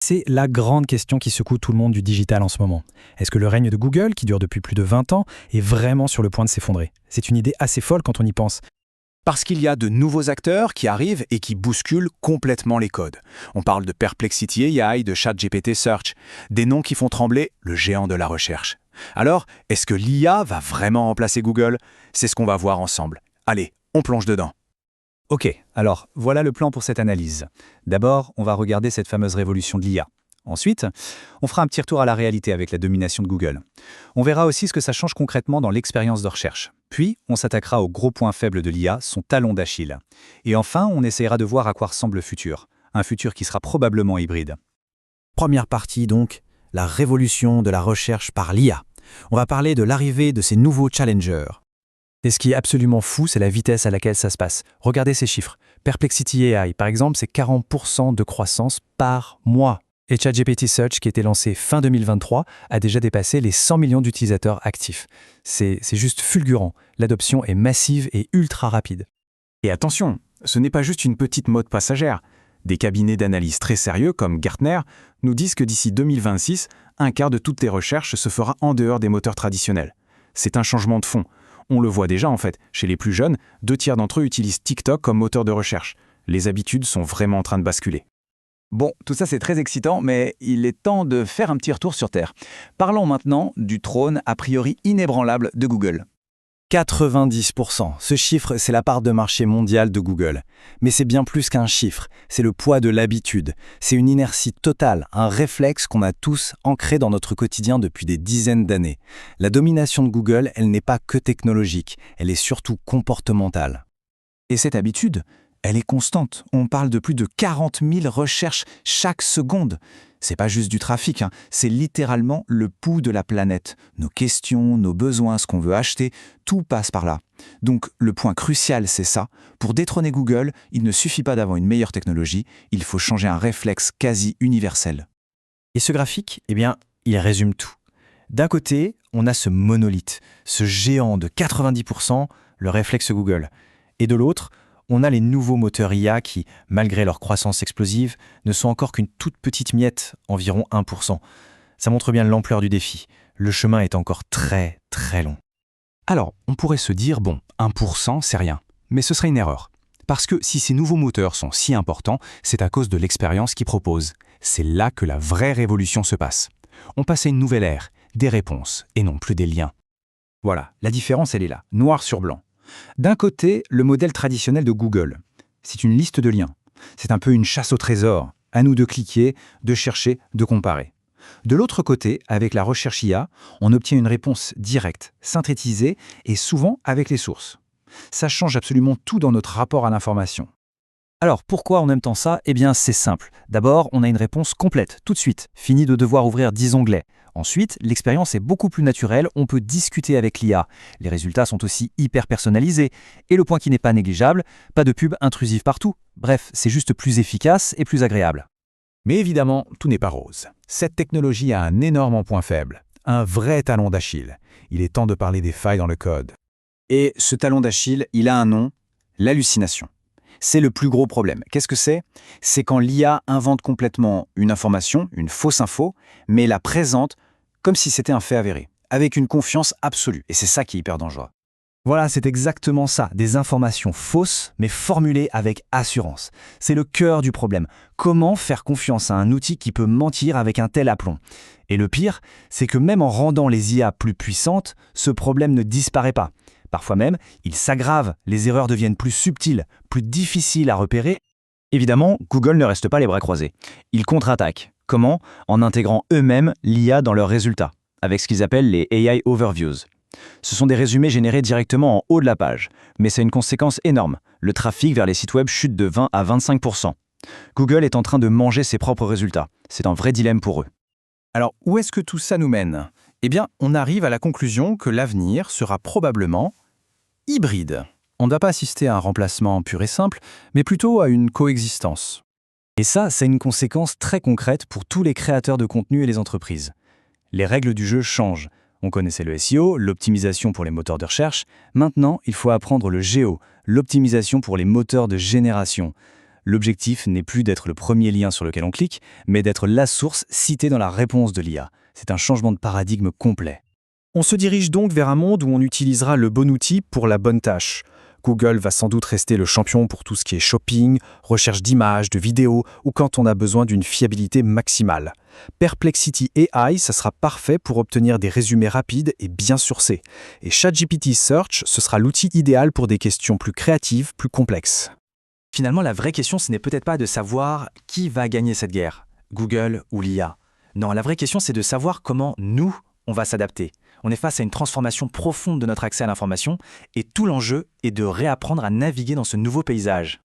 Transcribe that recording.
C'est la grande question qui secoue tout le monde du digital en ce moment. Est-ce que le règne de Google, qui dure depuis plus de 20 ans, est vraiment sur le point de s'effondrer? C'est une idée assez folle quand on y pense. Parce qu'il y a de nouveaux acteurs qui arrivent et qui bousculent complètement les codes. On parle de Perplexity AI, de ChatGPT Search, des noms qui font trembler le géant de la recherche. Alors, est-ce que l'IA va vraiment remplacer Google? C'est ce qu'on va voir ensemble. Allez, on plonge dedans. Ok, alors voilà le plan pour cette analyse. D'abord, on va regarder cette fameuse révolution de l'IA. Ensuite, on fera un petit retour à la réalité avec la domination de Google. On verra aussi ce que ça change concrètement dans l'expérience de recherche. Puis, on s'attaquera au gros point faible de l'IA, son talon d'Achille. Et enfin, on essayera de voir à quoi ressemble le futur. Un futur qui sera probablement hybride. Première partie donc, la révolution de la recherche par l'IA. On va parler de l'arrivée de ces nouveaux challengers. Et ce qui est absolument fou, c'est la vitesse à laquelle ça se passe. Regardez ces chiffres. Perplexity AI, par exemple, c'est 40% de croissance par mois. Et ChatGPT Search, qui était lancé fin 2023, a déjà dépassé les 100 millions d'utilisateurs actifs. C'est juste fulgurant. L'adoption est massive et ultra rapide. Et attention, ce n'est pas juste une petite mode passagère. Des cabinets d'analyse très sérieux comme Gartner nous disent que d'ici 2026, un quart de toutes les recherches se fera en dehors des moteurs traditionnels. C'est un changement de fond. On le voit déjà en fait, chez les plus jeunes, 2/3 d'entre eux utilisent TikTok comme moteur de recherche. Les habitudes sont vraiment en train de basculer. Bon, tout ça c'est très excitant, mais il est temps de faire un petit retour sur Terre. Parlons maintenant du trône a priori inébranlable de Google. 90%. Ce chiffre, c'est la part de marché mondiale de Google. Mais c'est bien plus qu'un chiffre, c'est le poids de l'habitude. C'est une inertie totale, un réflexe qu'on a tous ancré dans notre quotidien depuis des dizaines d'années. La domination de Google, elle n'est pas que technologique, elle est surtout comportementale. Et cette habitude, elle est constante. On parle de plus de 40 000 recherches chaque seconde. C'est pas juste du trafic, c'est littéralement le pouls de la planète. Nos questions, nos besoins, ce qu'on veut acheter, tout passe par là. Donc le point crucial, c'est ça. Pour détrôner Google, il ne suffit pas d'avoir une meilleure technologie, il faut changer un réflexe quasi universel. Et ce graphique, eh bien, il résume tout. D'un côté, on a ce monolithe, ce géant de 90%, le réflexe Google. Et de l'autre, on a les nouveaux moteurs IA qui, malgré leur croissance explosive, ne sont encore qu'une toute petite miette, environ 1%. Ça montre bien l'ampleur du défi. Le chemin est encore très, très long. Alors, on pourrait se dire, bon, 1%, c'est rien. Mais ce serait une erreur. Parce que si ces nouveaux moteurs sont si importants, c'est à cause de l'expérience qu'ils proposent. C'est là que la vraie révolution se passe. On passe à une nouvelle ère, des réponses, et non plus des liens. Voilà, la différence elle est là, noir sur blanc. D'un côté, le modèle traditionnel de Google. C'est une liste de liens. C'est un peu une chasse au trésor. À nous de cliquer, de chercher, de comparer. De l'autre côté, avec la recherche IA, on obtient une réponse directe, synthétisée et souvent avec les sources. Ça change absolument tout dans notre rapport à l'information. Alors, pourquoi on aime tant ça? Eh bien, c'est simple. D'abord, on a une réponse complète, tout de suite. Fini de devoir ouvrir 10 onglets. Ensuite, l'expérience est beaucoup plus naturelle, on peut discuter avec l'IA. Les résultats sont aussi hyper personnalisés. Et le point qui n'est pas négligeable, pas de pub intrusive partout. Bref, c'est juste plus efficace et plus agréable. Mais évidemment, tout n'est pas rose. Cette technologie a un énorme point faible, un vrai talon d'Achille. Il est temps de parler des failles dans le code. Et ce talon d'Achille, il a un nom, l'hallucination. C'est le plus gros problème. Qu'est-ce que c'est? C'est quand l'IA invente complètement une information, une fausse info, mais la présente comme si c'était un fait avéré, avec une confiance absolue. Et c'est ça qui est hyper dangereux. Voilà, c'est exactement ça, des informations fausses, mais formulées avec assurance. C'est le cœur du problème. Comment faire confiance à un outil qui peut mentir avec un tel aplomb? Et le pire, c'est que même en rendant les IA plus puissantes, ce problème ne disparaît pas. Parfois même, il s'aggrave, les erreurs deviennent plus subtiles, plus difficiles à repérer. Évidemment, Google ne reste pas les bras croisés. Ils contre-attaquent. Comment? En intégrant eux-mêmes l'IA dans leurs résultats, avec ce qu'ils appellent les AI Overviews. Ce sont des résumés générés directement en haut de la page, mais c'est une conséquence énorme. Le trafic vers les sites web chute de 20 à 25%. Google est en train de manger ses propres résultats. C'est un vrai dilemme pour eux. Alors, où est-ce que tout ça nous mène? Eh bien, on arrive à la conclusion que l'avenir sera probablement hybride. On ne va pas assister à un remplacement pur et simple, mais plutôt à une coexistence. Et ça, c'est une conséquence très concrète pour tous les créateurs de contenu et les entreprises. Les règles du jeu changent. On connaissait le SEO, l'optimisation pour les moteurs de recherche. Maintenant, il faut apprendre le GEO, l'optimisation pour les moteurs de génération. L'objectif n'est plus d'être le premier lien sur lequel on clique, mais d'être la source citée dans la réponse de l'IA. C'est un changement de paradigme complet. On se dirige donc vers un monde où on utilisera le bon outil pour la bonne tâche. Google va sans doute rester le champion pour tout ce qui est shopping, recherche d'images, de vidéos ou quand on a besoin d'une fiabilité maximale. Perplexity AI, ça sera parfait pour obtenir des résumés rapides et bien sourcés. Et ChatGPT Search, ce sera l'outil idéal pour des questions plus créatives, plus complexes. Finalement, la vraie question, ce n'est peut-être pas de savoir qui va gagner cette guerre, Google ou l'IA. Non, la vraie question, c'est de savoir comment nous, on va s'adapter. On est face à une transformation profonde de notre accès à l'information et tout l'enjeu est de réapprendre à naviguer dans ce nouveau paysage.